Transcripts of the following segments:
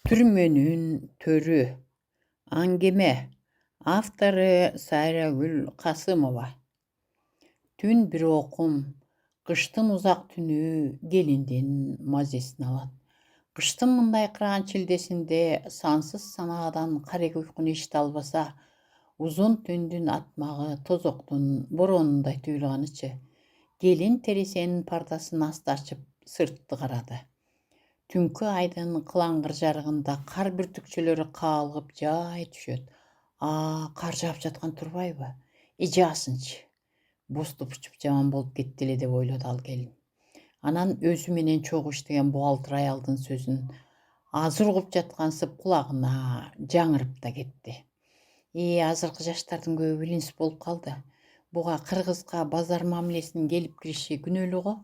Түрменің төрі. Аңгеме. Авторы Сайрагүл Қасымова. Түн бір оқым. Қыштың ұзақ түні келінден мазесін алады. Қыштың мындай қыран шілдесінде сансыз санадан қарек ұйқын ешті албаса, ұзын түндің атмағы тозоқтың боронындай түйілғанычы. Келін тересенің пардасын асты ашып сыртты қарады. Түнкі айдың қылаңғыр жарығында қар бүртікшелері қалғып жай түшеді. Қар жап жатқан тұрбайбы? Асынчы. Бостып ұшып жаман болып кеттеле деп ойлады ал келін. Анан өзі менен чогуу иштеген бухгалтер аялдын сөзүн азыр угуп жаткансып кулагына жаңырып да кетти. Азыркы жаштардын көбү билимсиз болуп калды. Буга кыргызга базар мамилесинин келип кириши күнөөлүү го.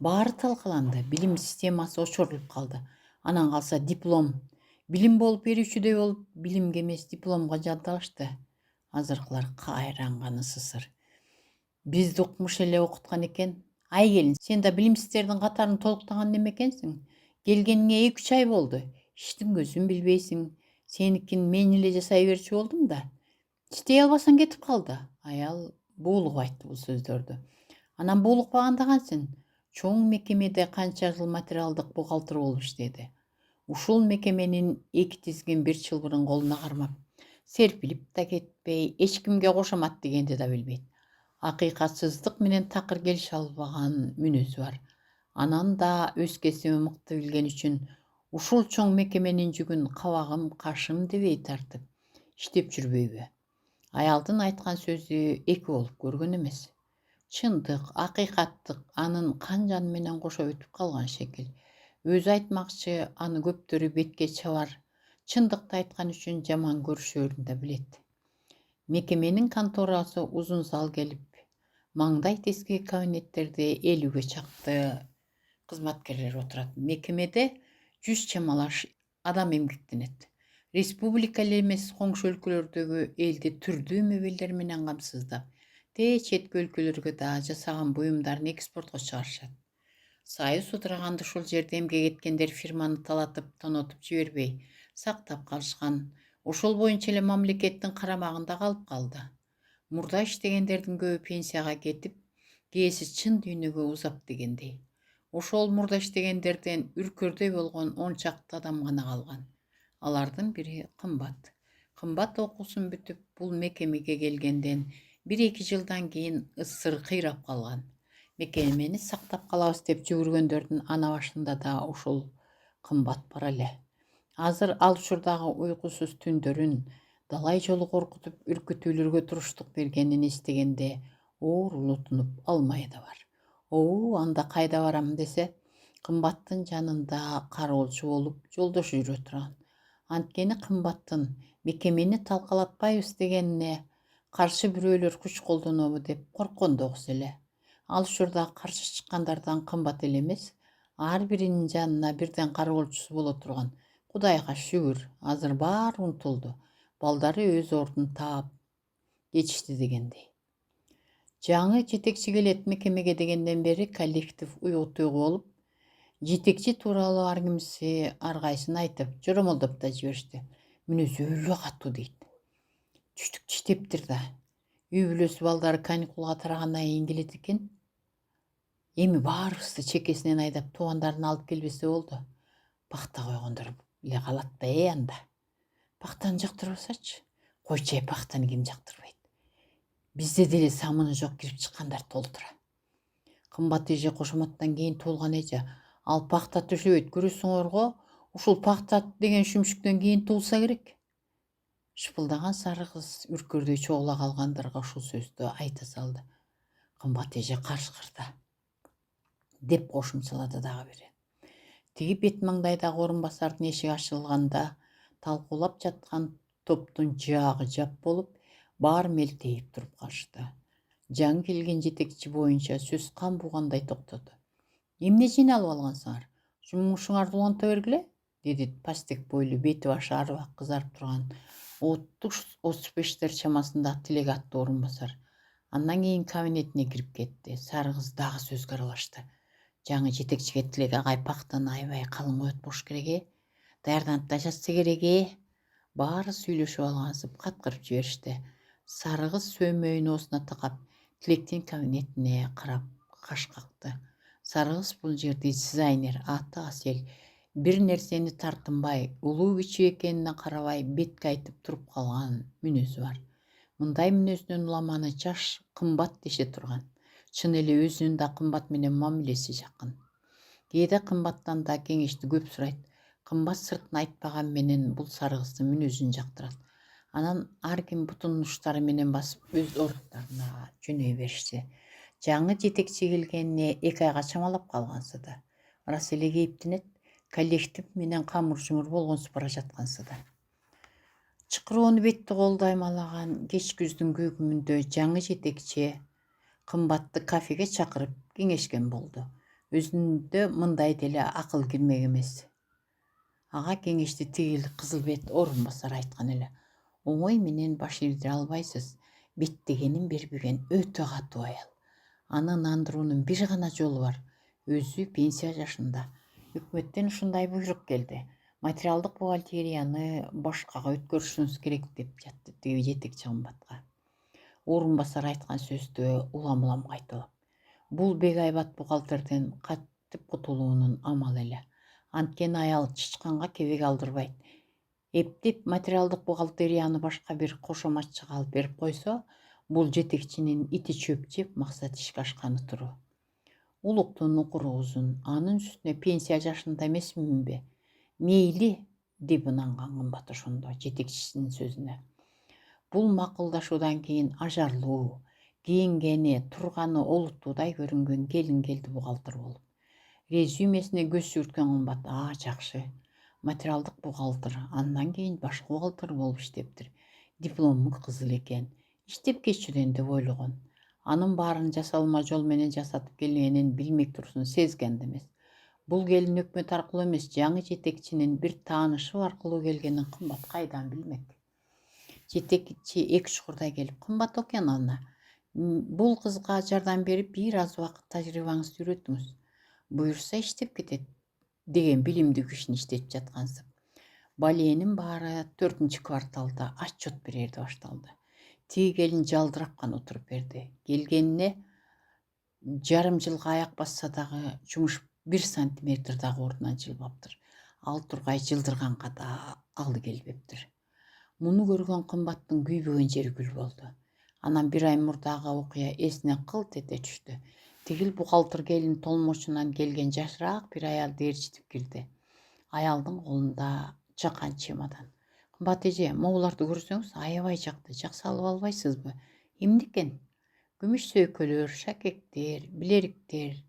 Баары талкаланды, билим системасы очорулуп калды. Анан калса диплом. Билим болуп берүүчүдөй болуп, билимге эмес дипломго жанталашты. Азыркылар кайранганы сысыр. Бизди укмуш эле окуткан экен. Ай келин, сен да билимсиздердин катарын толуктаган неме экенсиң. Келгениңе 2-3 ай болду. Иштин көзүн билбейсиң. Сеникин мен эле жасай берчү болдум да. Иштей албасаң кетип калды. Аял буулугуп айтты бул сөздөрдү. Анан буулукпаганда кантсин? Чоң мекемеде канча жыл материалдык бухгалтер болуп иштеди. Ушул мекеменин 2 тизгин 1 жыл бурун колуна кармап, серпилип да кетпей, эч кимге кошомат дегенди да билбейт. Акыйкатсыздык менен такыр келише албаган мүнөзү бар. Анан да өз кесиби мыкты билген үчүн ушул чоң мекеменин жүгүн кабагым, кашым дебей тартып иштеп жүрбөйбү? Аялдын айткан сөзү эки болуп көргөн эмес. Чындык, акыйкаттык анын кан жаны менен кошо өтүп калган шекил. Өзү айтмакчы, аны көптөрү бетке чабар, чындыкты айткан үчүн жаман көрүшөрүн да билет. Мекеменин конторасы узун зал келип, маңдай тески кабинеттерде 50ге чакты кызматкерлер отурат. Мекемеде 100 чамалаш адам эмгектенет. Республика эле эмес, коңшу өлкөлөрдөгү элди түрдүү мебелдер менен камсыздап, четки өлкөлөргө да жасаган буюмдарын экспортко чыгарышат. Сайы судураганда ушул жерде эмгек эткендер фирманы талатып, тонотуп жибербей, сактап калышкан. Ошол боюнча эле мамлекеттин карамагында калып калды. Мурда иштегендердин көбү пенсияга кетип, кээси чын дүйнөгө узап дегендей. Ошол мурда иштегендерден үркөрдөй болгон 10 чакты адам гана калган. Алардын бири Кымбат. Кымбат окуусун бүтүп, бул мекемеге келгенден 1-2 жылдан кийин ысыр кыйрап калган. Мекемени сактап калабыз деп жүгүргөндөрдүн ана башында да ушул Кымбат бар эле. Азыр ал учурдагы уйкусуз түндөрүн, далай жолу коркутуп, үркүтүүлөргө туруштук бергенин эстегенде оорулутунуп алмай да бар. Анда кайда барам десе, Кымбаттын жанында кароолчу болуп жолдошу жүрө турган. Анткени Кымбаттын мекемени талкалатпайбыз дегенине каршы бирөөлөр күч колдонобу деп корккон догус эле. Ал учурда каршы чыккандардан Кымбат эле эмес, ар биринин жанына бирден кароолчусу боло турган. Кудайга шүгүр, азыр баары унутулду. Балдары өз ордун таап кетишти дегендей. Жаңы жетекчи келет мекемеге дегенден бери коллектив уйгу-туйгу болуп, жетекчи тууралуу ар кимси ар кайсын айтып, жоромолдоп да жиберишти. Мүнөзү өлө катуу дейт. Түштүк иштептир да. Үй бүлөсү балдары каникулга тарагандан кийин келет экен. Эми баарыбызды чекесинен айдап туугандарын алып келбесе болду. Пахта койгондор эле калат да анда. Пахтаны жактырбасачы? Койчу, пахтаны ким жактырбайт? Бизде деле самыны жок кирип чыккандар толтура. Кымбат эже кошоматтан кийин туулган эже. Ал пахта төшөбөйт, көрөсүңөрго, ушул пахта деген шүмшүктөн кийин туулса керек. Шыпылдаган сары кыз үркөрдөй чогула калгандарга ушул сөздү айта салды. Кымбат эже каршкырда деп кошумчалады дагы бири. Тиги бет маңдайдагы орун басардын эшиги ачылганда, талкуулап жаткан топтун жаагы жап болуп, баары мелтейип туруп калышты. Жаңы келген жетекчи боюнча сөз кан бугандай токтоду. Эмне жыйналып алгансыңар? Жумушуңарды уланта бергиле, деди пастек бойлуу, бети башы арбак кызарып турган 30-35 чамасындагы Тилек аттуу орун басар. Андан кийин кабинетине кирип кетти. Сары кыз дагы сөзгө аралашты. Жаңы жетекчиге Тилек агай пахтаны аябай калың коет болуш керек даярданып да жатса керек. Баары сүйлөшүп алгансып каткырып жиберишти. Сары кыз сөмөйүн оосуна такап, Тилектин кабинетине карап каш какты. Сары кыз бул жерде дизайнер, аты Асел. Бир нерсени тартынбай, улуу кичүү экенине карабай бетке айтып туруп калган мүнөзү бар. Мындай мүнөзүнөн уламаны жаш кымбат деше турган. Чын эле өзүнүн да кымбат менен мамилеси жакын. Кээде кымбаттан да кеңешти көп сурайт. Кымбат сыртын айтпаган менен бул сары кыздын мүнөзүн жактырат. Анан ар ким бутунун учтары менен басып өз ордуна жөнөй беришти. Жаңы жетекчи келгенине 2 айга чамалап калгансыды. Рас эле кейиптенет, коллектив менен камыр-жумур болгонсуп бара жаткансыды. Чыкыроону бетти колдо аймалаган кеч күздүн көгүмүндө жаңы жетекчи кымбатты кафеге чакырып кеңешкен болду. Өзүндө мындай деле акыл кирмек эмес. Ага кеңешти тигил кызыл бет орун басар айткан эле. Оңой менен баш ийдире албайсыз. Беттегенин бербеген өтө катуу аял. Аны нандыруунун бир гана жолу бар. Өзү пенсия жашында. Өкмөттөн ушундай буйрук келди. Материалдык бухгалтерияны башкага өткөрүшүңүз керек деп жатты тиги жетекчи кымбатка. Орун басар айткан сөздү улам-улам кайталап. Бул бегайбат бухгалтерден кантип кутулуунун амалы эле. Анткени аял чычканга кебек алдырбайт. Эптеп материалдык бухгалтерияны башка бир кошоматчыга алып берип койсо, бул жетекчинин ити чөп жеп максат ишке ашканы туруу. Улуктун укуру узун, анын үстүнө пенсия жашында эмесминби? Мейли деп ынанган кымбат ошондо жетекчисинин сөзүнө. Бул макулдашуудан кийин ажарлуу, кийингени, турганы олуттуудай көрүнгөн келин келди бухгалтер болуп. Резюмесине көз жүгүрткөн кымбат: жакшы. Материалдык бухгалтер, андан кийин башкы бухгалтер болуп иштептир. Диплому кызыл экен. Иштеп кетчүдөн деп ойлогон. Анын баарын жасалма жол менен жасатып келгенин билмек турсун сезген да эмес. Бул келин өкмөт аркылуу эмес, жаңы жетекчинин бир таанышы аркылуу келгенин кымбат кайдан билмек. Жетекчи 2 чукурдай келип: кымбат океановна, бул кызга жардам берип бир аз убакыт тажрыйбаңызды үйрөтүңүз. Буюрса иштеп кетет деген билимдүү кишини иштетип жаткансып. Баленин баары 4 кварталда отчет берерде башталды. Тиги келин жалдырап гана отуруп берди. Келгенине жарым жылга аяк басса дагы жумуш 1 сантиметр дагы ордунан жылбаптыр. Ал тургай жылдырганга да алы келбептир. Муну көргөн кымбаттын күйбөгөн жери күл болду. Анан 1 ай мурдагы окуя эсине кылт эте түштү. Тигил бухгалтер келин толмочунан келген жашыраак бир аялды ээрчитип кирди. Аялдын колунда жакан чемодан. Кымбат эже, могуларды көрсөңүз аябай жакты. Жакшы алып албайсызбы? Эмне экен? Күмүш сөйкөлөр, шакектер, билериктер.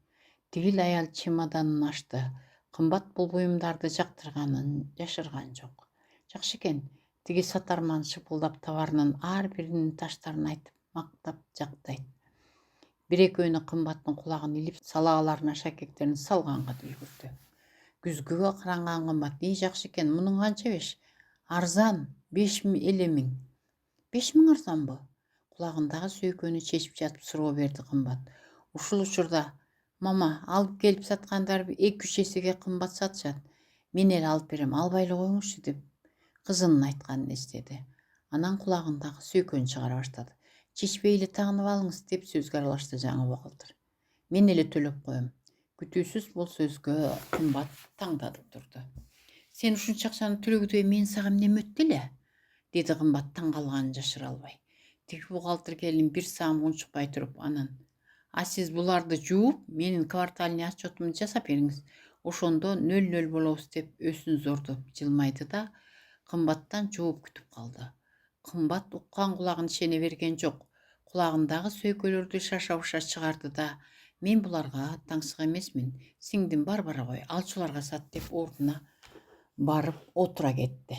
Тигил аял чемоданын ачты. Кымбат бул буюмдарды жактырганын жашырган жок. Жакшы экен. Тиги сатарман шыпылдап товарынын ар биринин таштарын айтып, мактап жактайт. Бир-экөөнү кымбаттын кулагын илип, салааларына шакектерин салганга да үлгүрдү. Күзгүгө каранган кымбат: жакшы экен, мунун канча беш? Арзан, 5.000 миң. 5.000 арзанбы? Кулагындагы сөйкөнү чечип жатып суроо берди кымбат. Ушул учурда: мама, алып келип саткандар 2-3 эсеге кымбат сатышат. Мен эле алып берем, албай эле коюңузчу деп кызынын айтканын эстеди. Анан кулагындагы сөйкөнү чыгара баштады. Чечпей эле тагынып алыңыз деп сөзгө аралашты жаңы бухгалтер. Мен эле төлөп коем. Күтүүсүз бул сөзгө кымбат таңдадып турду. Сен ушунча акчаны төлөгүдөй мен сага эмне өттү эле? Деди кымбат таң калганын жашыра албай. Тиги бухгалтер келин бир саам унчукпай туруп анан: сиз буларды жууп, менин квартальный отчетумду жасап бериңиз. Ошондо 0-0 болобуз деп өсүн зордоп жылмайды да кымбаттан жооп күтүп калды. Кымбат уккан кулагын ишене берген жок. Кулагындагы сөйкөлөрдү шаша-буша чыгарды да: мен буларга таңсык эмесмин. Сиңдим бар бара кой, алчуларга сат деп ордуна барып отура кетти.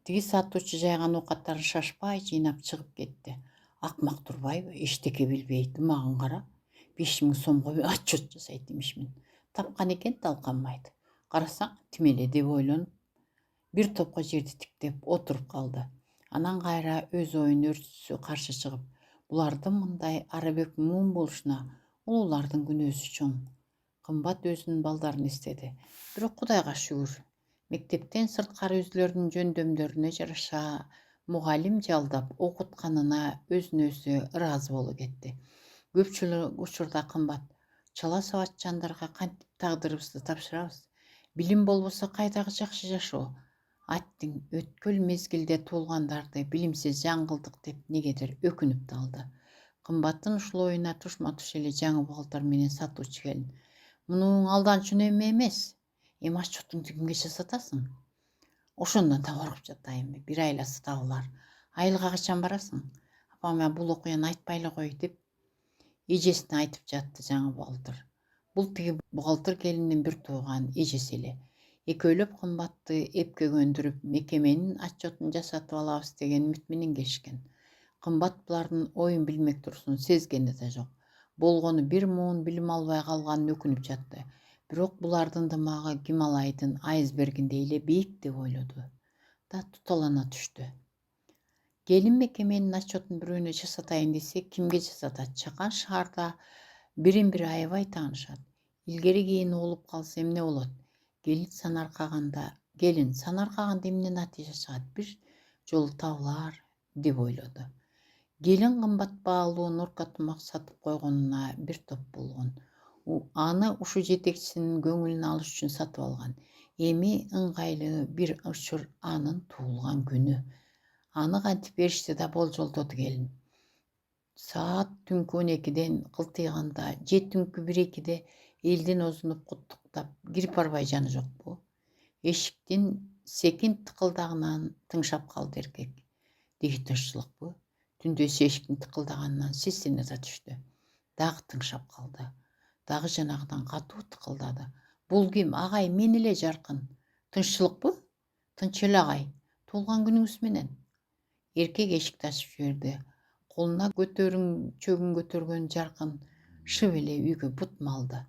Тиги сатуучу жайган оокаттарын шашпай жыйнап чыгып кетти. Акмак турбайбы? Эчтеке билбей, дымагын кара. 5.000 сомго отчет жасайт имишмин. Тапкан экен, талканбайт. Карасаң, тим эле деп ойлонуп, бир топко жерди тиктеп отуруп калды. Анан кайра өз оюн өртүсү каршы чыгып, булардын мындай арабек муун болушуна улуулардын күнөөсү чоң. Кымбат өзүнүн балдарын эстеди. Бирок Кудайга шүгүр, Мектептен сырткары өзүлөрүнүн жөндөмдөрүнө жараша мугалим жалдап окутканына өзүнө өзү ыраазы болуп кетти. Көпчүлүк учурда кымбат чала сабат жандарга кантип тагдырыбызды тапшырабыз? Билим болбосо кайдагы жакшы жашоо? Аттиң өткөл мезгилде туулгандарды билимсиз жаңгылдык деп негедир өкүнүп калды. Кымбаттын ушул оюна тушма-туш эле жаңы бухгалтер менен сатуучу келин. Мунуң алданчу неме эмес. Эми отчетуңду кимге жасатасың? Ошондон да коркуп жатайынбы? Бир айласы табылар. Айылга качан барасың? Апама бул окуяны айтпай эле кой деп эжесине айтып жатты жаңы бухгалтер. Бул тиги бухгалтер келиндин бир тууган эжеси эле. Экөөлөп кымбатты эпке көндүрүп мекеменин отчетун жасатып алабыз деген үмүт менен келишкен. Кымбат булардын оюн билмек турсун сезгени да жок. Болгону бир муун билим албай калганын өкүнүп жатты. Бирок булардын дымагы Гималайдын айсбергиндей эле бийик деп ойлоду да туталана түштү. Келин мекеменин отчетун бирөөнө жасатайын десе кимге жасатат? Чакан шаарда бирин бири аябай таанышат. Илгери кийин угулуп калса эмне болот? Келин санаркаганда эмне натыйжа чыгат? Бир жолу табылар деп ойлоду. Келин кымбат баалуу нурка тумак сатып койгонуна бир топ болгон. Аны ушу жетекчисинин көңүлүн алыш үчүн сатып алган. Эми ыңгайлуу бир учур анын туулган күнү. Аны кантип беришти да болжолдоду келин. Саат түнкү 12ден кылтыйганда же түнкү 1-2де элдин озунуп куттуктап кирип барбай жаны жокпу? Эшиктин секин тыкылдагынан тыңшап калды эркек. Деги тынччылыкпы? Түндө эшиктин тыкылдаганынан сестене да түштү. Дагы тыңшап калды. Дагы жанагыдан катуу тыкылдады. Бул ким? Агай, мен эле Жаркын. Тынччылыкпы? Тынч эле агай. Туулган күнүңүз менен. Эркек эшикти ачып жиберди. Колуна чөгүн көтөргөн Жаркын шып эле үйгө бут малды.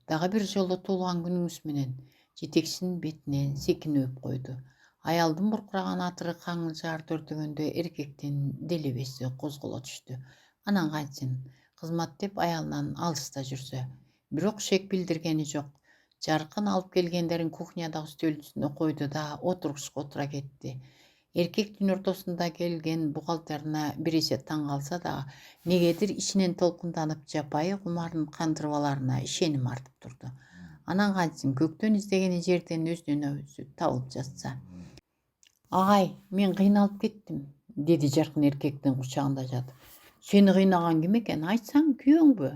Дагы бир жолу туулган күнүңүз менен. Жетекчинин бетинен секин өп койду. Аялдын буркураган атыры каңылжаар дөрдөгөндө эркектин делебеси козголо түштү. Анан кайтсын? Кызмат деп аялынан алыста жүрсө. Бирок шек билдиргени жок. Жаркын алып келгендерин кухнядагы үстөлдүн үстүнө койду да отургучка отура кетти. Эркек түн ортосунда келген бухгалтерине бир эсе таң калса да, негедир ичинен толкунданып жапайы кумарын кандырып аларына ишеним артып турду. Анан кантсын? Көктөн издегени жерден өзүнөн өзү табылып жатса. Агай, мен кыйналып кеттим, деди Жаркын эркектин кучагында жатып. Сени кыйнаган ким экен? Айтсаң, күйөөңбү?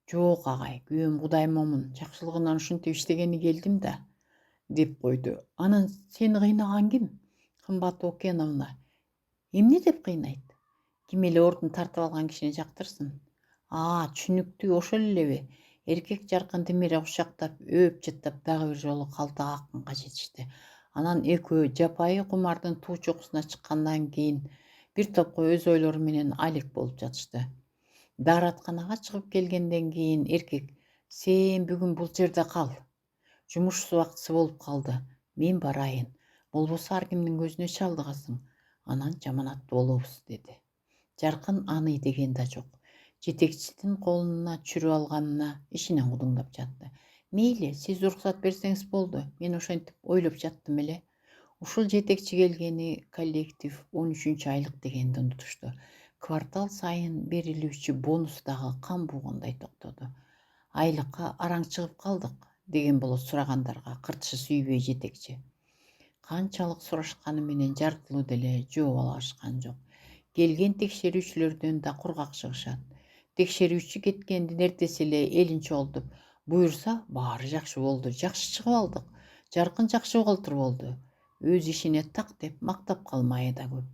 Жок агай, күйөөм Кудай момун. Жакшылыгынан ушинтип иштегени келдим да, деп койду. Анан сени кыйнаган ким? Кымбат Океновна. Эмне деп кыйнайт? Ким эле ордун тартып алган кишини жактырсын? Түшүнүктүү, ошол элеби? Эркек Жаркынды мере кучактап, өөп жыттап дагы бир жолу калтак акынга жетишти. Анан экөө жапайы кумардын туу чокусуна чыккандан кийин бир топко өз ойлору менен алек болуп жатышты. Дааратканага чыгып келгенден кийин эркек: "Сен бүгүн бул жерде кал. Жумуш убактысы болуп калды. Мен барайын. Болбосо ар кимдин көзүнө чалдыгасың. Анан жаманаттуу болобуз", деди. Жаркын аны деген да жок. Жетекчисинин колуна чүрүп алганына ичинен кудуңдап жатты. Мейли, сиз уруксат берсеңиз болду. Мен ошентип ойлоп жаттым эле. Ушул жетекчи келгени коллектив 13 айлык дегенди унутушту. Квартал сайын берилүүчү бонус дагы кан буугандай токтоду. Айлыкка араң чыгып калдык, деген болот сурагандарга кыртышы сүйбөй жетекчи. Канчалык сурашканы менен жартылуу деле жооп алышкан жок. Келген текшерүүчүлөрдөн да кургак чыгышат. Текшерүүчү кеткендин эртеси эле элин чогултуп: "Буюрса, баары жакшы болду, жакшы чыгып алдык. Жаркын жакшы бухгалтер болду". Өз ишине так деп мактап калмайы да көп.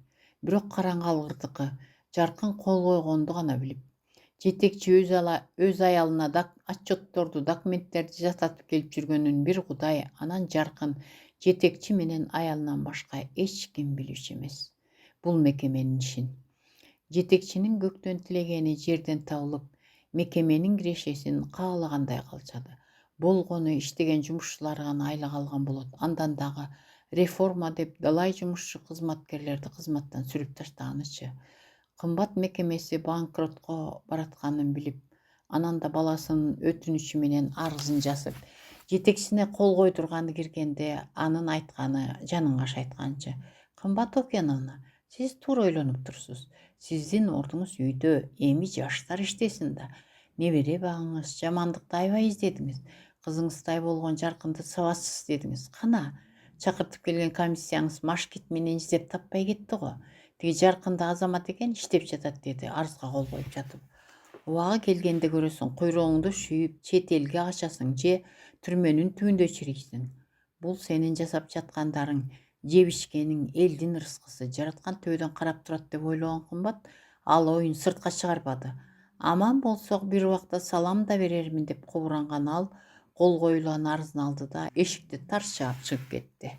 Бирок караң калгырдыкы, Жаркын кол койгонду гана билип. Жетекчи өз аялына отчетторду, документтерди жасатып келип жүргөнүн бир Кудай, анан Жаркын жетекчи менен аялынан башка эч ким билүүчү эмес бул мекеменин ишин. Жетекчинин көктөн тилегени жерден табылып, мекеменин кирешесин каалагандай калчады. Болгону иштеген жумушчулары гана айлык алган болот. Андан дагы реформа деп далай жумушчу кызматкерлерди кызматтан сүрүп таштаганычы. Кымбат мекемеси банкротко баратканын билип, анан да баласынын өтүнүчү менен арызын жазып, Жетекчисине кол койдурганы киргенде анын айтканы жанын кашайтканчы: «Кымбат Океановна, сиз туура ойлонуп турсуз. Сиздин ордуңуз үйдө, эми жаштар иштесин да. Небере багыңыз, жамандыкты аябай издедиңиз. Кызыңыздай болгон жаркынды сабасыз дедиңиз. Кана, чакыртып келген комиссияңыз Машкит менен издеп таппай кетти го. Тиги жаркынды азамат экен, иштеп жатат», — деди арызга кол коюп жатып. «Убагы келгенде көрөсүң, куйругуңду шүйүп, чет элге качасың же түрмөнүн түбүндө чирийсиң. Бул сенин жасап жаткандарың, жеп ичкениң элдин ырыскысы, жараткан төбөдөн карап турат деп ойлогон кымбат ал оюн сыртка чыгарбады. Аман болсок бир убакта салам да берермин деп кобуранган ал кол коюлган арызын алды да эшикти тарс жаап чыгып кетти.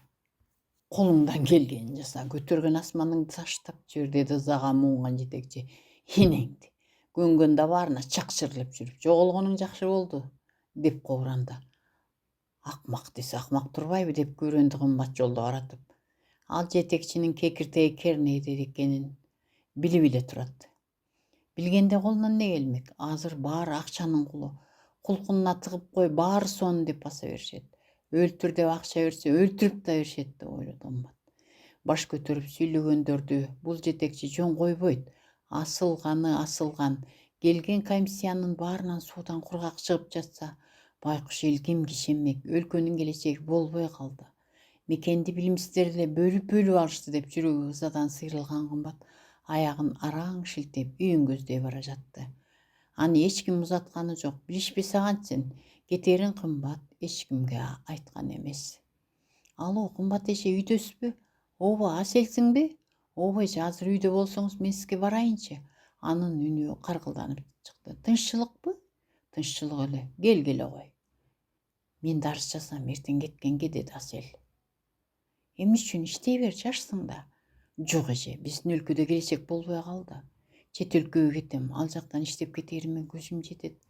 «Колуңдан келгенин жаса, көтөргөн асманыңды таштап жибер», — деди ызага муунган жетекчи. «Энеңди көнгөн да баарына чакчырылып жүрүп, жоголгонуң жакшы болду», — деп кобуранды. «Акмак десе акмак турбайбы?» — деп көрөндү кымбат жолдо баратып. Ал жетекчинин кекиртеги Кернейде экенин билип эле турат. Билгенде колунан эмне келмек? Азыр баары акчанын кулу. Кулкунуна тыгып кой, баары сонун деп баса беришет. Өлтүр деп акча берсе, өлтүрүп да беришет деп ойлоду кымбат. Баш көтөрүп сүйлөгөндөрдү бул жетекчи жөн койбойт. Асылган. Келген комиссиянын баарынан суудан кургак чыгып жатса, байкуш эл кимге ишенмек? Өлкөнүн келечеги болбой калды. Мекенди билимсиздер эле бөлүп алышты деп жүрөгү ызадан сыйрылган кымбат аягын араң шилтеп үйүн көздөй бара жатты. Аны эч ким узатканы жок. Билишпесе кантсин, кетерин кымбат эч кимге айткан эмес. «Алло, кымбат эже, үйдөсүзбү? Ооба, Аселсиңби? Ооба эже, азыр үйдө болсоңуз мен сизге барайынчы?» Анын үнү каркылданып чыкты. «Тынччылыкпы?» «Тынччылык эле. Келгиле кой. Мен да арыз жазам эртең кеткенге», — деди Асел. «Эмне үчүн? Иштей бер, жашсың да». «Жок эже, биздин өлкөдө келечек болбой калды. Чет өлкөгө кетем, ал жактан иштеп кетериме көзүм жетет».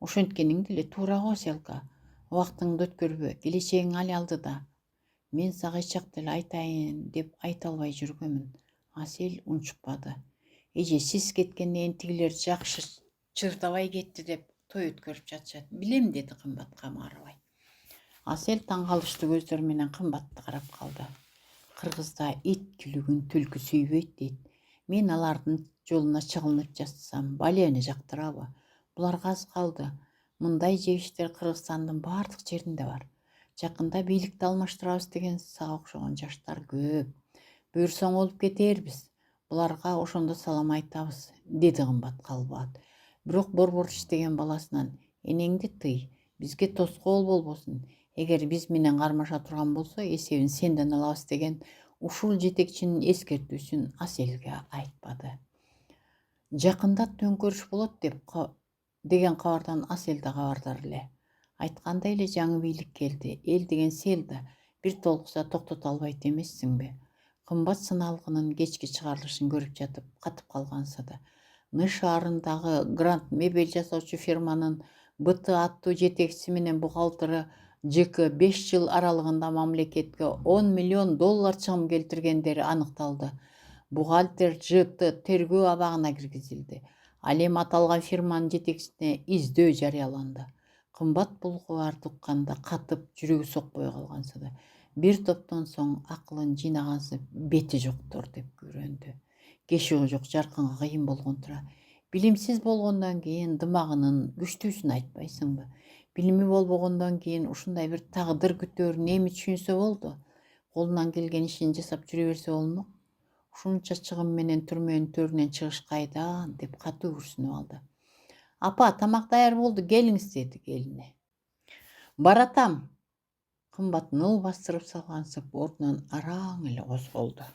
«Ошенткениң деле туура го, Селка. Убактыңды өткөрбө, келечегиң али алдыда. Мен сага эч жакта эле айтайын деп айта албай жүргөмүн». Асел унчукпады. «Эже, сиз кеткенден кийин тигилер жакшы чыртабай кетти деп той өткөрүп жатышат. Билем», — деди кымбат камарбай. Асел таң калыштуу көздөр менен кымбатты карап калды. «Кыргызда ит күлүгүн түлкү сүйбөйт дейт. Мен алардын жолуна чыгылынып жатсам, балеону жактырабы? Буларга аз калды. Мындай жебиштер Кыргызстандын баардык жеринде бар. Жакында бийликти алмаштырабыз деген сага окшогон жаштар көп. Буюрсаң олуп кетербиз. Буларга ошондо салам айтабыз», — деди кымбат калбаат. Бирок борбор иштеген баласынан: «Энеңди тый, бизге тоскоол болбосун. Эгер биз менен кармаша турган болсо, эсебин сенден алабыз», — деген ушул жетекчинин эскертүүсүн Аселге айтпады. Жакында төңкөрүш болот деген кабардан Асел да кабардар эле. Айткандай эле жаңы бийлик келди. Эл деген сел да, бир толкуса токтото албайт эмессиңби? Кымбат сыналгынын кечки чыгарылышын көрүп жатып катып калганса да, Ны шаарындагы Гранд мебель жасоочу фирманын БТ аттуу жетекчиси менен бухгалтеры ЖК 5 жыл аралыгында мамлекетке $10 миллион чыгым келтиргендери аныкталды. Бухгалтер ЖТ тергөө абагына киргизилди. Ал эми аталган фирманын жетекчисине издөө жарыяланды. Кымбат бул кабарды укканда катып, жүрөгү сокпой калганса да, бир топтон соң акылын жыйнагансып бети жоктор деп көрөндү. Кешиги жок жаркынга кыйын болгон тура. Билимсиз болгондон кийин дымагынын күчтүүсүн айтпайсыңбы? Билими болбогондон кийин ушундай бир тагдыр күтөөрүн эми түшүнсө болду. Колунан келген ишин жасап жүрө берсе болмок. Ушунча чыгым менен түрмөнүн төрүнөн чыгыш кайдан, деп катуу күрсүнүп алды. «Апа, тамак даяр болду, келиңиз», — деди келине. «Баратам». Кымбат ныл бастырып салгансып ордунан араң эле козголду.